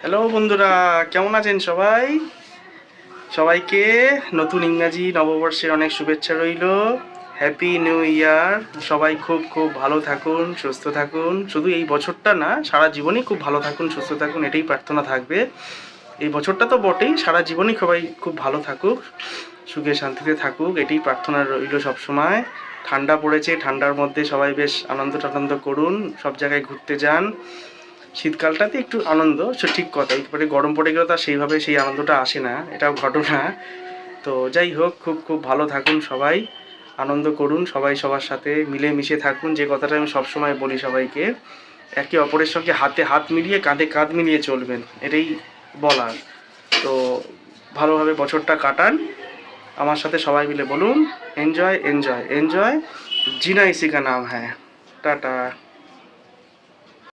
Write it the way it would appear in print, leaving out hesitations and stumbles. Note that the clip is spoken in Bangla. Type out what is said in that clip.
হ্যালো বন্ধুরা, কেমন আছেন সবাই? সবাইকে নতুন ইংরাজি নববর্ষের অনেক শুভেচ্ছা রইল। Happy new year. সবাই খুব খুব ভালো থাকুন, সুস্থ থাকুন। শুধু এই বছরটা না, সারা জীবনই খুব ভালো থাকুন, সুস্থ থাকুন, এটাই প্রার্থনা থাকবে। এই বছরটা তো বটেই, সারা জীবনই সবাই খুব ভালো থাকুক, সুখে শান্তিতে থাকুক, এটাই প্রার্থনা রইল সবসময়। ঠান্ডা পড়েছে, ঠান্ডার মধ্যে সবাই বেশ আনন্দ টানন্দ করুন, সব জায়গায় ঘুরতে যান। শীতকালটাতে একটু আনন্দ, সে ঠিক কথা, এরপরে গরম পড়ে গেলে তো সেইভাবে সেই আনন্দটা আসে না, এটাও ঘটনা। তো যাই হোক, খুব খুব ভালো থাকুন সবাই, আনন্দ করুন সবাই, সবার সাথে মিলেমিশে থাকুন। যে কথাটা আমি সবসময় বলি সবাইকে, একে অপরের সঙ্গে হাতে হাত মিলিয়ে কাঁধে কাঁধ মিলিয়ে চলবেন, এটাই বলার। তো ভালোভাবে বছরটা কাটান, আমার সাথে সবাই মিলে বলুন, এনজয় এনজয় এনজয়, জিনা ইসি কা নাম হ্যাঁ। টাটা।